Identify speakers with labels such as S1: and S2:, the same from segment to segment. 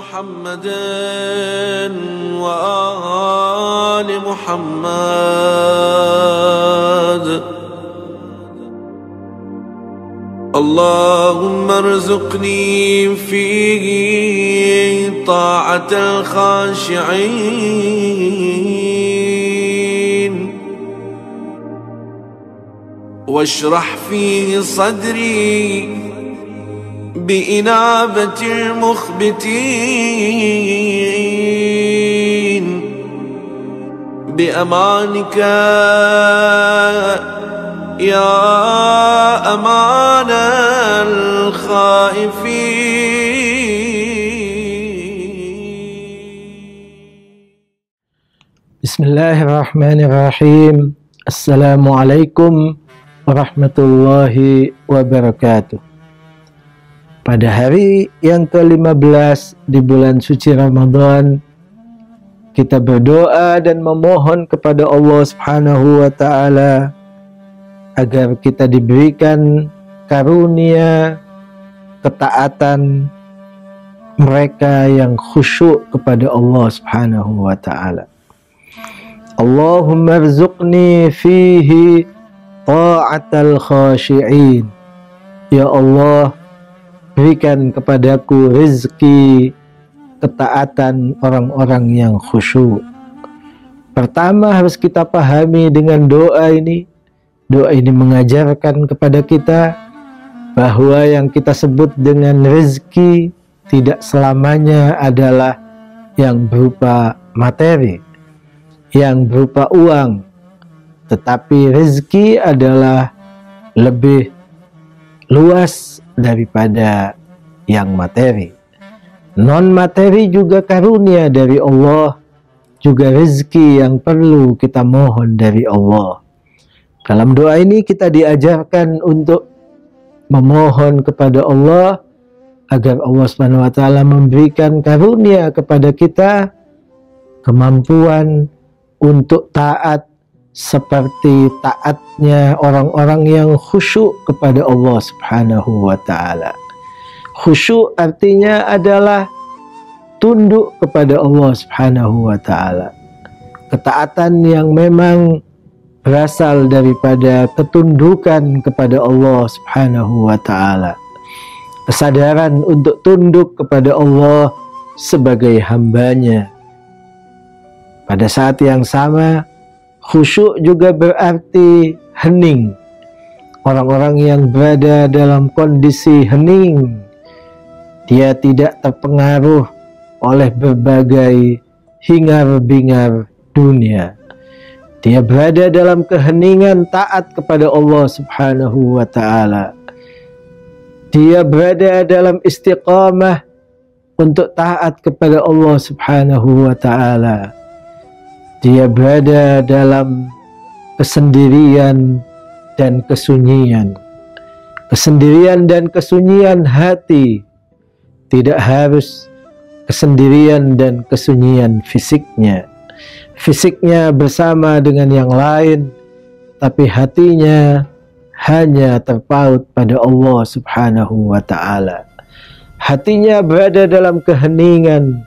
S1: محمد وآل محمد اللهم ارزقني فيه طاعة الخاشعين واشرح فيه صدري بإنابة المخبتين بأمانك يا أمان الخائفين.
S2: بسم الله الرحمن الرحيم. Assalamualaikum warahmatullahi wabarakatuh. Pada hari yang ke-15 di bulan suci Ramadan, kita berdoa dan memohon kepada Allah Subhanahu wa Ta'ala agar kita diberikan karunia ketaatan mereka yang khusyuk kepada Allah Subhanahu wa Ta'ala. Allahumma rzuqni fihi ta'atal khashi'in. Ya Allah, berikan kepadaku rezeki ketaatan orang-orang yang khusyuk. Pertama harus kita pahami dengan doa ini. Doa ini mengajarkan kepada kita bahwa yang kita sebut dengan rezeki tidak selamanya adalah yang berupa materi, yang berupa uang, tetapi rezeki adalah lebih luas daripada yang materi. Non materi juga karunia dari Allah, juga rezeki yang perlu kita mohon dari Allah. Dalam doa ini kita diajarkan untuk memohon kepada Allah agar Allah Subhanahu wa Ta'ala memberikan karunia kepada kita kemampuan untuk taat seperti taatnya orang-orang yang khusyuk kepada Allah Subhanahu wa Ta'ala. Khusyuk artinya adalah tunduk kepada Allah Subhanahu wa Ta'ala. Ketaatan yang memang berasal daripada ketundukan kepada Allah Subhanahu wa Ta'ala. Kesadaran untuk tunduk kepada Allah sebagai hambanya. Pada saat yang sama, khusyuk juga berarti hening. Orang-orang yang berada dalam kondisi hening, dia tidak terpengaruh oleh berbagai hingar-bingar dunia. Dia berada dalam keheningan taat kepada Allah Subhanahu wa Ta'ala. Dia berada dalam istiqamah untuk taat kepada Allah Subhanahu wa Ta'ala. Dia berada dalam kesendirian dan kesunyian. Kesendirian dan kesunyian hati, tidak harus kesendirian dan kesunyian fisiknya. Fisiknya bersama dengan yang lain, tapi hatinya hanya terpaut pada Allah Subhanahu wa Ta'ala. Hatinya berada dalam keheningan.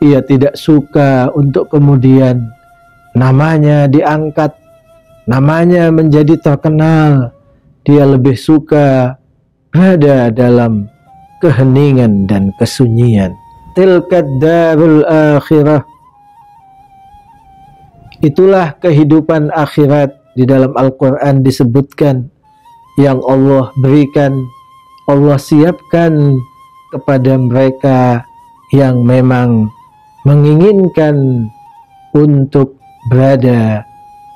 S2: Ia tidak suka untuk kemudian namanya diangkat, namanya menjadi terkenal. Dia lebih suka berada dalam keheningan dan kesunyian. Tilkad darul akhirah. Itulah kehidupan akhirat. Di dalam Al-Quran disebutkan yang Allah berikan, Allah siapkan kepada mereka yang memang menginginkan untuk berada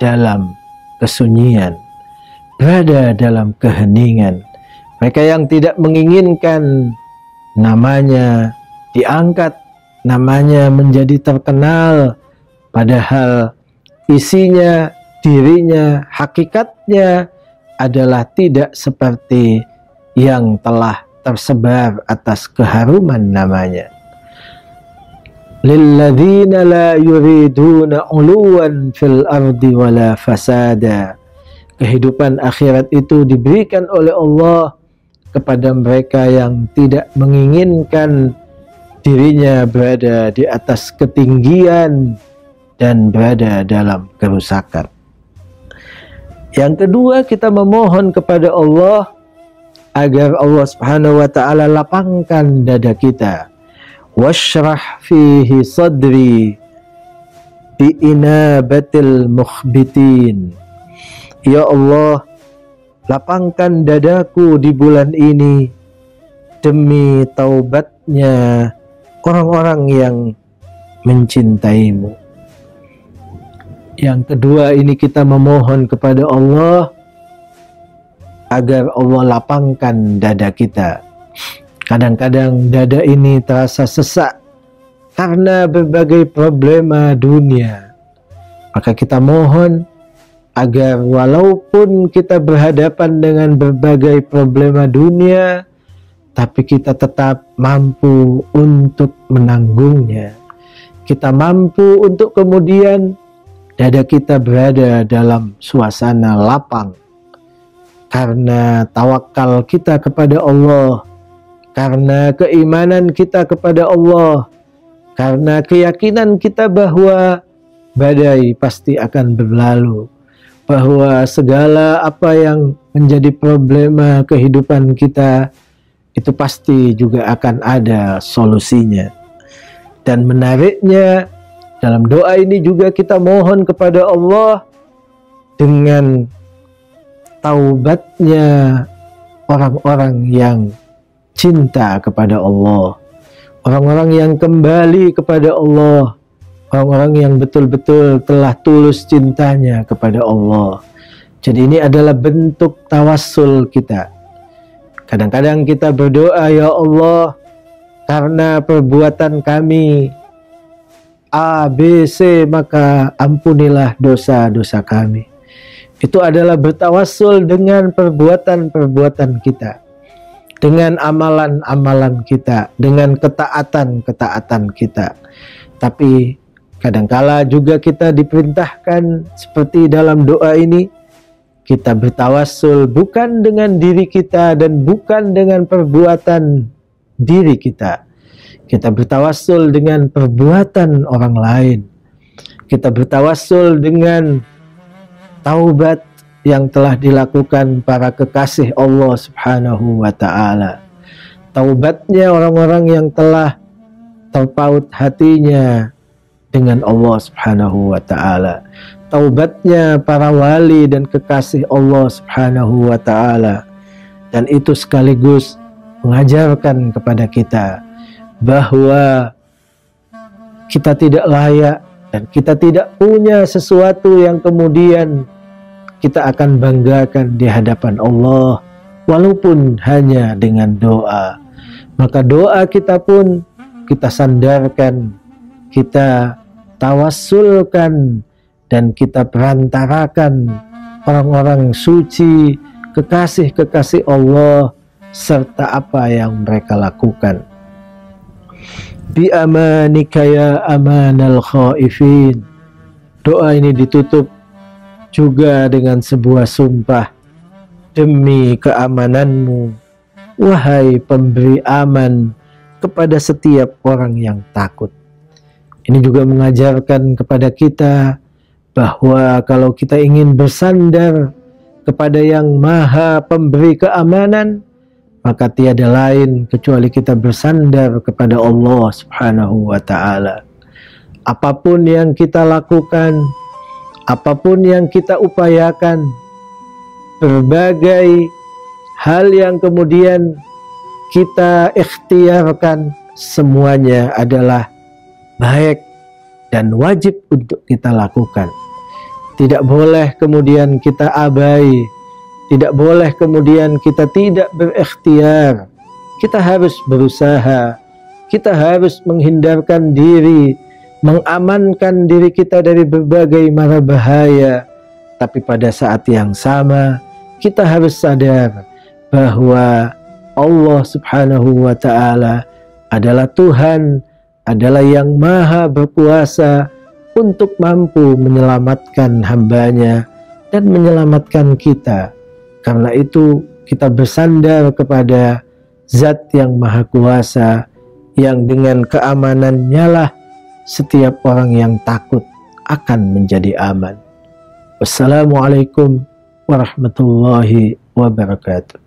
S2: dalam kesunyian, berada dalam keheningan. Mereka yang tidak menginginkan namanya diangkat, namanya menjadi terkenal, padahal isinya, dirinya, hakikatnya adalah tidak seperti yang telah tersebar atas keharuman namanya. Lilladzina la yuriduna uluwan fil ardi wala fasada. Kehidupan akhirat itu diberikan oleh Allah kepada mereka yang tidak menginginkan dirinya berada di atas ketinggian dan berada dalam kerusakan. Yang kedua, kita memohon kepada Allah agar Allah Subhanahu wa ta'ala lapangkan dada kita. Washrah fihi sadri biinabatil mukhbitin. Ya Allah, lapangkan dadaku di bulan ini demi taubatnya orang-orang yang mencintaimu. Yang kedua, ini kita memohon kepada Allah agar Allah lapangkan dada kita. Kadang-kadang dada ini terasa sesak karena berbagai problema dunia. Maka kita mohon agar walaupun kita berhadapan dengan berbagai problema dunia, tapi kita tetap mampu untuk menanggungnya. Kita mampu untuk kemudian dada kita berada dalam suasana lapang. Karena tawakal kita kepada Allah, karena keimanan kita kepada Allah, karena keyakinan kita bahwa badai pasti akan berlalu, bahwa segala apa yang menjadi problema kehidupan kita itu pasti juga akan ada solusinya. Dan menariknya, dalam doa ini juga kita mohon kepada Allah dengan taubatnya orang-orang yang cinta kepada Allah, orang-orang yang kembali kepada Allah, orang-orang yang betul-betul telah tulus cintanya kepada Allah. Jadi ini adalah bentuk tawassul kita. Kadang-kadang kita berdoa, ya Allah, karena perbuatan kami A, B, C, maka ampunilah dosa-dosa kami. Itu adalah bertawassul dengan perbuatan-perbuatan kita, dengan amalan-amalan kita, dengan ketaatan-ketaatan kita. Tapi kadangkala juga kita diperintahkan seperti dalam doa ini, kita bertawassul bukan dengan diri kita dan bukan dengan perbuatan diri kita. Kita bertawassul dengan perbuatan orang lain. Kita bertawassul dengan taubat yang telah dilakukan para kekasih Allah Subhanahu wa ta'ala. Taubatnya orang-orang yang telah terpaut hatinya dengan Allah Subhanahu wa ta'ala. Taubatnya para wali dan kekasih Allah Subhanahu wa ta'ala. Dan itu sekaligus mengajarkan kepada kita bahwa kita tidak layak dan kita tidak punya sesuatu yang kemudian kita akan banggakan di hadapan Allah walaupun hanya dengan doa. Maka doa kita pun kita sandarkan, kita tawassulkan, dan kita perantarakan orang-orang suci, kekasih-kekasih Allah, serta apa yang mereka lakukan. Bi amanika ya amanal khaifin. Doa ini ditutup juga dengan sebuah sumpah, demi keamananmu, wahai pemberi aman kepada setiap orang yang takut. Ini juga mengajarkan kepada kita bahwa kalau kita ingin bersandar kepada yang maha pemberi keamanan, maka tiada lain kecuali kita bersandar kepada Allah Subhanahu wa ta'ala. Apapun yang kita lakukan, apapun yang kita upayakan, berbagai hal yang kemudian kita ikhtiarkan, semuanya adalah baik dan wajib untuk kita lakukan. Tidak boleh kemudian kita abai, tidak boleh kemudian kita tidak berikhtiar. Kita harus berusaha, kita harus menghindarkan diri, mengamankan diri kita dari berbagai mara bahaya. Tapi pada saat yang sama kita harus sadar bahwa Allah Subhanahu wa ta'ala adalah Tuhan, adalah yang maha berkuasa untuk mampu menyelamatkan hambanya dan menyelamatkan kita. Karena itu kita bersandar kepada Zat yang maha kuasa, yang dengan keamanannya lah setiap orang yang takut akan menjadi aman. Wassalamualaikum warahmatullahi wabarakatuh.